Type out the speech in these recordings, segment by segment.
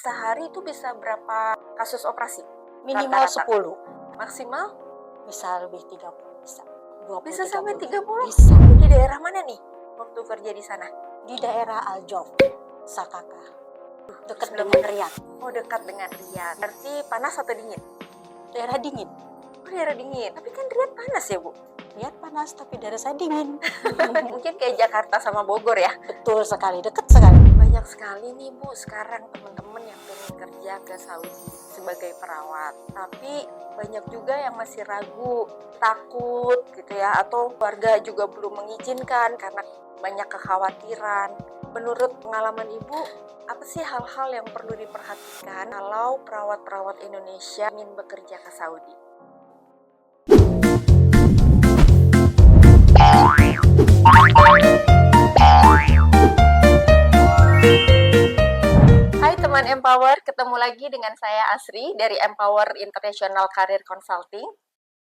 sehari itu bisa berapa kasus operasi? Minimal Rata-rata. 10. Maksimal? Bisa lebih 30, bisa. 20, Bisa sampai 30? Bisa. Di daerah mana nih waktu kerja di sana? Di daerah Aljov, Sakaka. Dekat Sebelah dengan mana? Riyadh. Oh, dekat dengan Riyadh. Berarti panas atau dingin? Daerah dingin. Oh, daerah dingin. Tapi kan Riyadh panas ya, Bu? Riyadh panas, tapi daerah saya dingin. Mungkin kayak Jakarta sama Bogor ya? Betul sekali, dekat sekali. Banyak sekali nih, Bu, sekarang teman-teman yang pengen kerja ke Saudi sebagai perawat. Tapi banyak juga yang masih ragu, takut gitu ya, atau keluarga juga belum mengizinkan karena banyak kekhawatiran. Menurut pengalaman Ibu, apa sih hal-hal yang perlu diperhatikan kalau perawat-perawat Indonesia ingin bekerja ke Saudi? Hai teman Empower, ketemu lagi dengan saya Asri dari Empower International Career Consulting.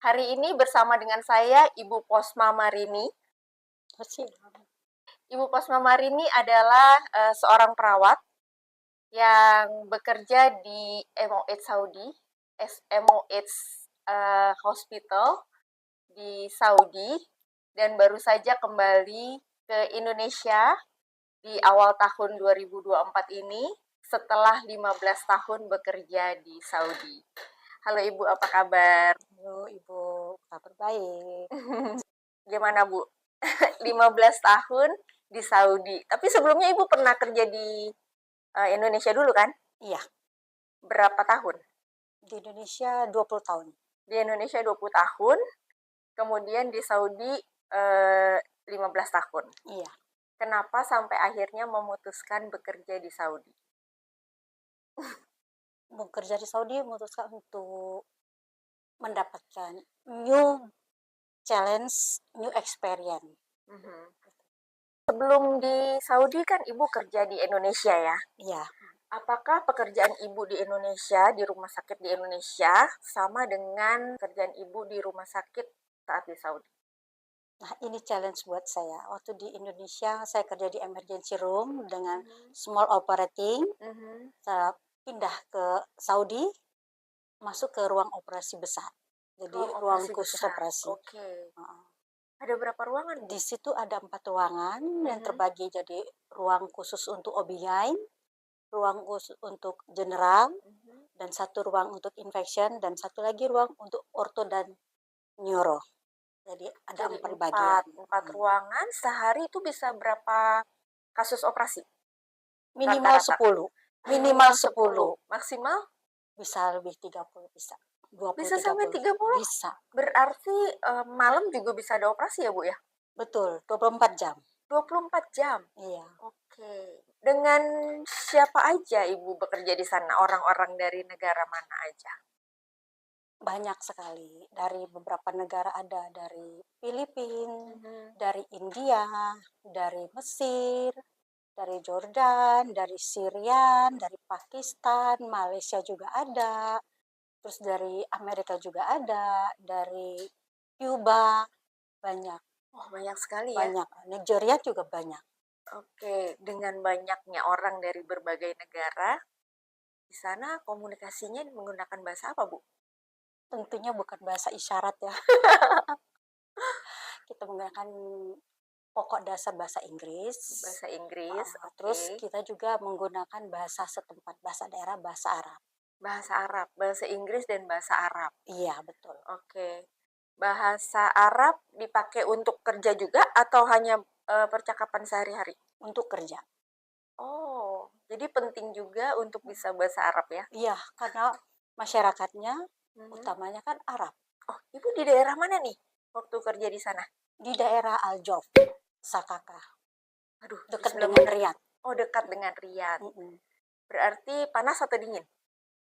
Hari ini bersama dengan saya Ibu Posma Marini. Ibu Posma Marini adalah seorang perawat yang bekerja di MOH Saudi, MOH Hospital di Saudi, dan baru saja kembali ke Indonesia di awal tahun 2024 ini setelah 15 tahun bekerja di Saudi. Halo Ibu, apa kabar? Halo Ibu, kabar baik. Gimana Bu? 15 tahun di Saudi. Tapi sebelumnya Ibu pernah kerja di Indonesia dulu kan? Iya. Berapa tahun? Di Indonesia 20 tahun. Di Indonesia 20 tahun, kemudian di Saudi 15 tahun. Iya. Kenapa sampai akhirnya memutuskan bekerja di Saudi? Bekerja di Saudi memutuskan untuk mendapatkan new challenge, new experience. Sebelum di Saudi kan Ibu kerja di Indonesia ya? Iya. Apakah pekerjaan Ibu di Indonesia, di rumah sakit di Indonesia, sama dengan pekerjaan Ibu di rumah sakit saat di Saudi? Nah, ini challenge buat saya. Waktu di Indonesia, saya kerja di emergency room dengan small operating. Saya pindah ke Saudi, masuk ke ruang operasi besar. Jadi ruang khusus besar. Operasi. Oke. Ada berapa ruangan? Di situ ada 4 ruangan yang terbagi jadi ruang khusus untuk OB-GYN, ruang khusus untuk general, dan 1 ruang untuk infection, dan 1 lagi ruang untuk orto dan neuro. Jadi ada 4 bagian. 4 ruangan, sehari itu bisa berapa kasus operasi? Minimal 10. Minimal 10. Maksimal? Bisa lebih 30, bisa. 20, bisa sampai 30? Bisa. Berarti malam juga bisa ada operasi ya Bu ya? Betul, 24 jam. 24 jam? Iya. Oke. Dengan siapa aja Ibu bekerja di sana? Orang-orang dari negara mana aja? Banyak sekali. Dari beberapa negara ada. Dari Filipina, dari India, dari Mesir, dari Jordan, dari Syria, dari Pakistan, Malaysia juga ada. Terus dari Amerika juga ada, dari Cuba, banyak. Oh, banyak sekali ya? Banyak. Nigeria juga banyak. Oke, dengan banyaknya orang dari berbagai negara, di sana komunikasinya menggunakan bahasa apa, Bu? Tentunya bukan bahasa isyarat ya. Kita menggunakan pokok dasar bahasa Inggris. Bahasa Inggris, Terus kita juga menggunakan bahasa setempat, bahasa daerah, bahasa Arab. Bahasa Arab, bahasa Inggris dan bahasa Arab. Iya, betul. Oke. Bahasa Arab dipakai untuk kerja juga atau hanya percakapan sehari-hari? Untuk kerja. Oh, jadi penting juga untuk bisa bahasa Arab ya? Iya, karena masyarakatnya utamanya kan Arab. Oh, Ibu di daerah mana nih waktu kerja di sana? Di daerah Aljov, Sakaka. Aduh, dekat dengan Riyadh. Oh, dekat dengan Riyadh. Berarti panas atau dingin?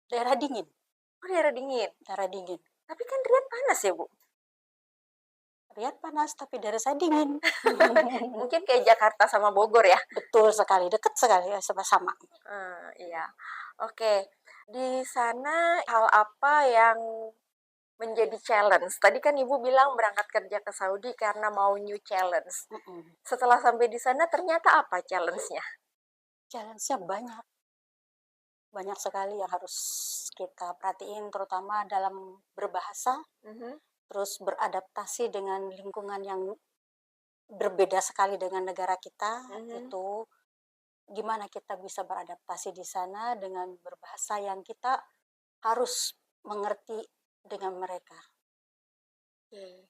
Daerah dingin. Oh, daerah dingin. Daerah dingin. Tapi kan Riyadh panas ya, Bu? Riyadh panas, tapi daerah saya dingin. Mungkin kayak Jakarta sama Bogor ya? Betul sekali, dekat sekali, sama-sama. Iya. Oke. Di sana hal apa yang menjadi challenge? Tadi kan Ibu bilang berangkat kerja ke Saudi karena mau new challenge. Setelah sampai di sana ternyata apa challenge-nya? Challenge-nya banyak. banyak sekali yang harus kita perhatiin, terutama dalam berbahasa, terus beradaptasi dengan lingkungan yang berbeda sekali dengan negara kita. Itu gimana kita bisa beradaptasi di sana dengan berbahasa yang kita harus mengerti dengan mereka. Oke.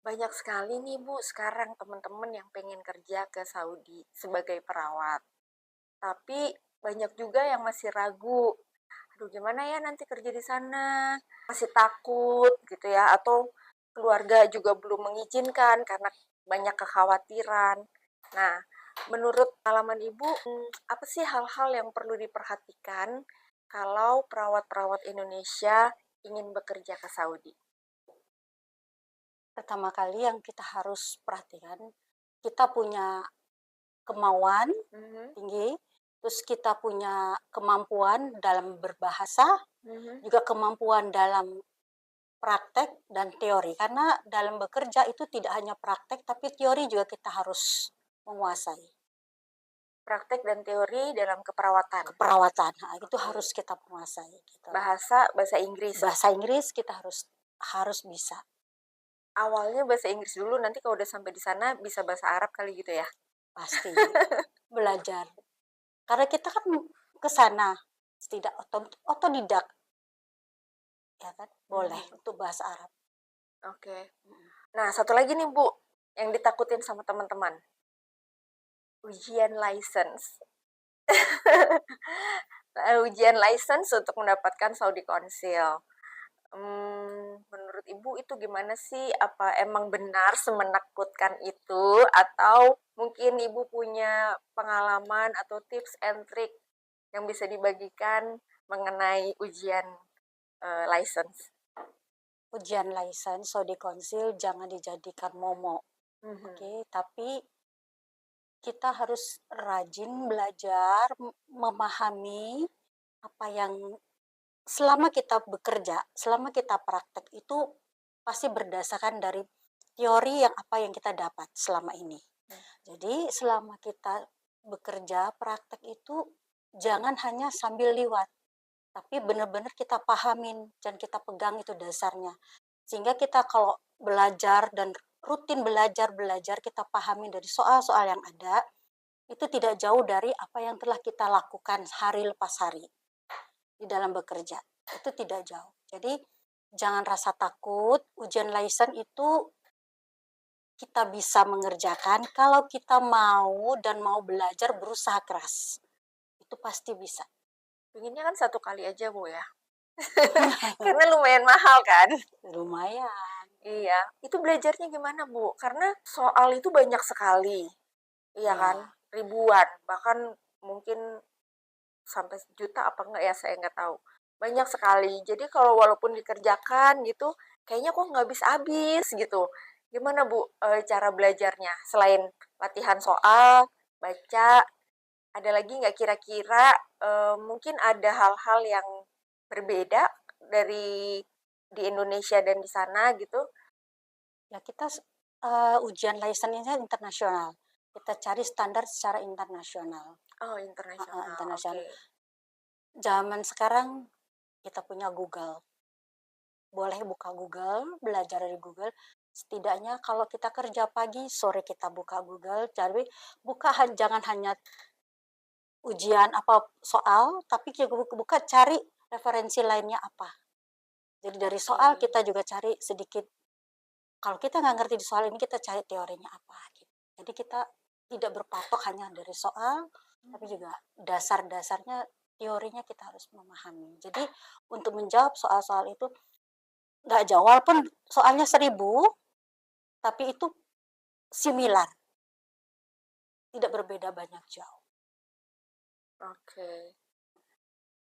Banyak sekali nih Bu sekarang teman-teman yang pengen kerja ke Saudi sebagai perawat. Tapi banyak juga yang masih ragu. Aduh gimana ya nanti kerja di sana? Masih takut gitu ya, atau keluarga juga belum mengizinkan karena banyak kekhawatiran. Nah, menurut pengalaman Ibu, apa sih hal-hal yang perlu diperhatikan kalau perawat-perawat Indonesia ingin bekerja ke Saudi? Pertama kali yang kita harus perhatikan, kita punya kemauan tinggi, terus kita punya kemampuan dalam berbahasa, juga kemampuan dalam praktek dan teori. Karena dalam bekerja itu tidak hanya praktek, tapi teori juga kita harus menguasai. Praktek dan teori dalam keperawatan. Keperawatan, itu harus kita menguasai. Gitu. Bahasa Inggris. Bahasa Inggris kita harus bisa. Awalnya bahasa Inggris dulu, nanti kalau udah sampai di sana bisa bahasa Arab kali gitu ya? Pasti belajar. Karena kita kan ke sana tidak otodidak. Ya kan? Boleh untuk bahasa Arab. Oke. Nah, satu lagi nih Bu, yang ditakutin sama teman-teman. Ujian license. Ujian license untuk mendapatkan Saudi Council. Menurut Ibu itu gimana sih? Apa emang benar semenakutkan itu? Atau mungkin Ibu punya pengalaman atau tips and trick yang bisa dibagikan mengenai ujian license? Ujian license Saudi Council jangan dijadikan momok. Oke, tapi kita harus rajin belajar, memahami apa yang selama kita bekerja, selama kita praktek itu pasti berdasarkan dari teori yang apa yang kita dapat selama ini. Jadi selama kita bekerja, praktek itu jangan hanya sambil liwat, tapi benar-benar kita pahamin dan kita pegang itu dasarnya. Sehingga kita kalau belajar dan rutin belajar, kita pahami dari soal-soal yang ada, itu tidak jauh dari apa yang telah kita lakukan hari lepas hari di dalam bekerja. Itu tidak jauh. Jadi jangan rasa takut, ujian license itu kita bisa mengerjakan kalau kita mau dan mau belajar, berusaha keras. Itu pasti bisa. Pengennya kan 1 kali aja Bu ya. Karena lumayan mahal kan? Lumayan. Iya, itu belajarnya gimana Bu? Karena soal itu banyak sekali. Iya kan? Ribuan, bahkan mungkin sampai juta apa enggak ya, saya nggak tahu. Banyak sekali. Jadi kalau walaupun dikerjakan gitu, kayaknya kok nggak habis-habis gitu. Gimana Bu cara belajarnya? Selain latihan soal, baca, ada lagi nggak kira-kira mungkin ada hal-hal yang berbeda dari di Indonesia dan di sana gitu? Ya kita ujian license-nya internasional. Kita cari standar secara internasional. Oh, internasional. Internasional. Oke. Zaman sekarang kita punya Google. Boleh buka Google, belajar dari Google. Setidaknya kalau kita kerja pagi, sore kita buka Google. Jadi jangan hanya ujian apa soal, tapi juga buka cari referensi lainnya apa. Jadi dari soal kita juga cari sedikit. Kalau kita nggak ngerti di soal ini, kita cari teorinya apa. Gitu. Jadi kita tidak berpatok hanya dari soal, tapi juga dasar-dasarnya, teorinya kita harus memahami. Jadi untuk menjawab soal-soal itu nggak jauh, walaupun soalnya 1000, tapi itu similar, tidak berbeda banyak jauh. Oke.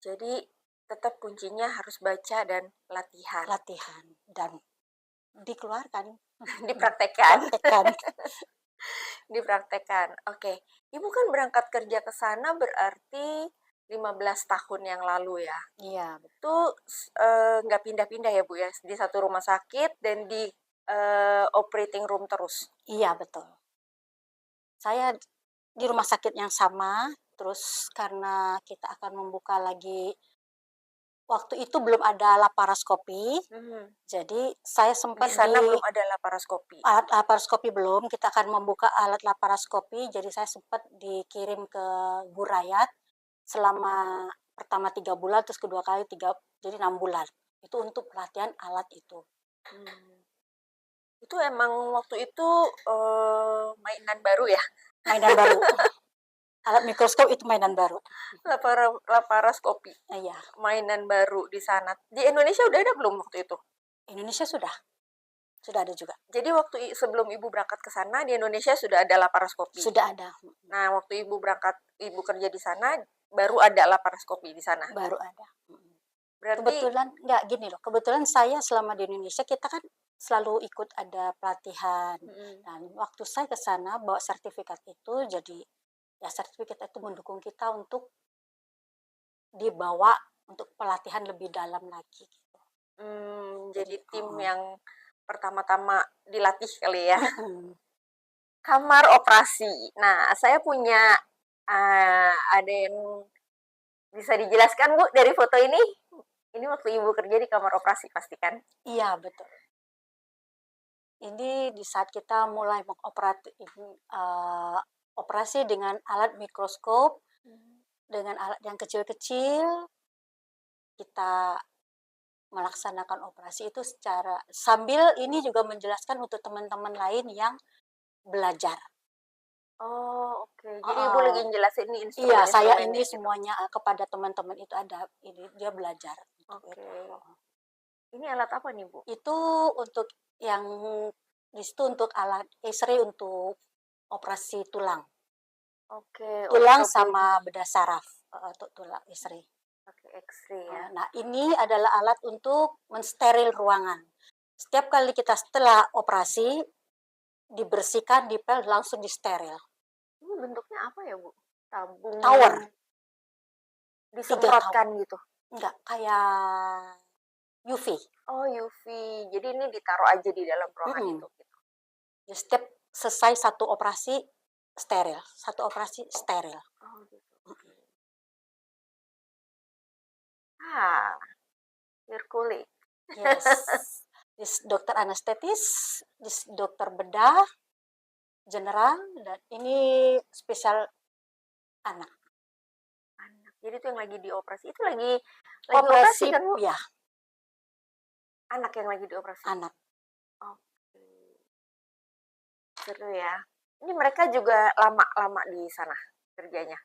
Jadi tetap kuncinya harus baca dan latihan. Latihan dan dikeluarkan, Dipraktekkan. praktekkan. Dipraktekkan. Oke. Ibu kan berangkat kerja ke sana berarti 15 tahun yang lalu ya. Iya, Itu nggak pindah-pindah ya Bu ya, di satu rumah sakit dan di operating room terus. iya betul. Saya di rumah sakit yang sama, Terus karena kita akan membuka lagi, waktu itu belum ada laparoskopi, jadi saya Di sempat sana belum ada laparoskopi. alat laparoskopi belum, kita akan membuka alat laparoskopi, jadi saya sempat dikirim ke Burayat selama pertama 3 bulan, terus kedua kali jadi 6 bulan. Itu untuk pelatihan alat itu. Itu emang waktu itu mainan baru ya? Mainan baru. Alat mikroskop itu mainan baru. Laparoskopi, Iya, mainan baru di sana. Di Indonesia udah ada belum waktu itu? Indonesia sudah ada juga. Jadi waktu sebelum Ibu berangkat ke sana di Indonesia sudah ada laparoskopi. Sudah ada, Nah, waktu Ibu kerja di sana baru ada laparoskopi di sana. baru ada. Berarti Kebetulan nggak gini loh, kebetulan saya selama di Indonesia kita kan selalu ikut ada pelatihan. Dan waktu saya ke sana bawa sertifikat itu, jadi ya sertifikat itu mendukung kita untuk dibawa untuk pelatihan lebih dalam lagi gitu. jadi tim yang pertama-tama dilatih kali ya. Kamar operasi. Nah, saya punya ada yang bisa dijelaskan Bu dari foto ini? Ini waktu Ibu kerja di kamar operasi pasti kan? Iya, betul. Ini di saat kita mulai operasi dengan alat mikroskop, dengan alat yang kecil-kecil, kita melaksanakan operasi itu sambil ini juga menjelaskan untuk teman-teman lain yang belajar. Oh, oke. Jadi Ibu lagi jelasin ini instrumen. Iya, saya ini semuanya kepada teman-teman itu ada ini dia belajar. Oke. Ini alat apa nih, Bu? Itu untuk yang di situ untuk alat X-ray untuk operasi tulang. Oke. Tulang sama bedah saraf untuk tulang X-ray. Oke, X-ray ya. Nah, ini adalah alat untuk mensteril ruangan. Setiap kali kita setelah operasi dibersihkan, dipel, langsung disteril. Ini bentuknya apa ya, Bu? Tabung. Tower. Disemprotkan gitu. Enggak, kayak UV. Oh, UV. Jadi ini ditaruh aja di dalam ruangan itu. Gitu. Jadi setiap selesai satu operasi steril. Oh, gitu. Hercules. Yes. This dokter anestetis, this dokter bedah, general, dan ini spesial anak. Jadi itu yang lagi dioperasi. Itu lagi Operasi kan, Bu? Ya. Anak yang lagi dioperasi? Anak. Oke. Seru ya. Ini mereka juga lama di sana kerjanya?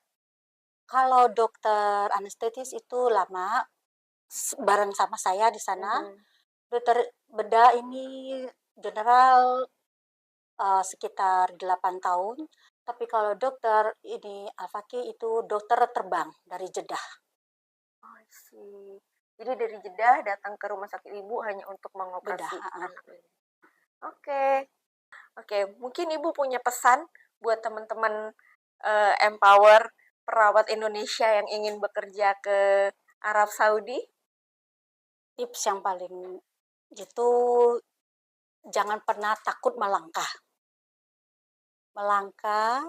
Kalau dokter anestetis itu lama, bareng sama saya di sana. Dokter bedah ini general sekitar 8 tahun. Tapi kalau dokter ini Al-Fakih itu dokter terbang dari Jeddah. Oh, sih. Jadi dari Jeddah datang ke rumah sakit Ibu hanya untuk mengoperasi anak. Oke, mungkin Ibu punya pesan buat teman-teman Empower perawat Indonesia yang ingin bekerja ke Arab Saudi? Tips yang paling itu jangan pernah takut melangkah. Melangkah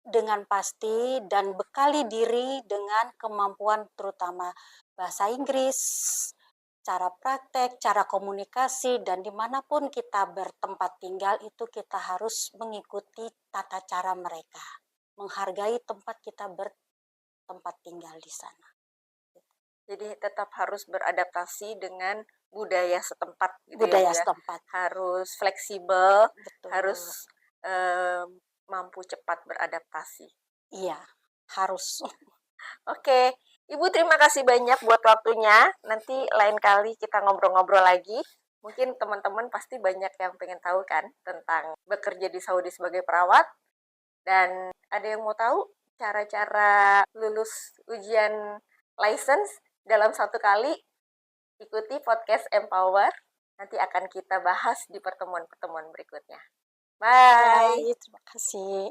dengan pasti dan bekali diri dengan kemampuan terutama bahasa Inggris, cara praktek, cara komunikasi, dan dimanapun kita bertempat tinggal itu kita harus mengikuti tata cara mereka. Menghargai tempat kita bertempat tinggal di sana. Jadi tetap harus beradaptasi dengan budaya setempat. Gitu budaya ya, setempat. Harus fleksibel, Betul. Harus mampu cepat beradaptasi. Iya, harus. Oke, Ibu terima kasih banyak buat waktunya. Nanti lain kali kita ngobrol-ngobrol lagi. Mungkin teman-teman pasti banyak yang pengen tahu kan tentang bekerja di Saudi sebagai perawat. Dan ada yang mau tahu cara-cara lulus ujian license dalam 1 kali? Ikuti podcast Empower. Nanti akan kita bahas di pertemuan-pertemuan berikutnya. Bye. Terima kasih.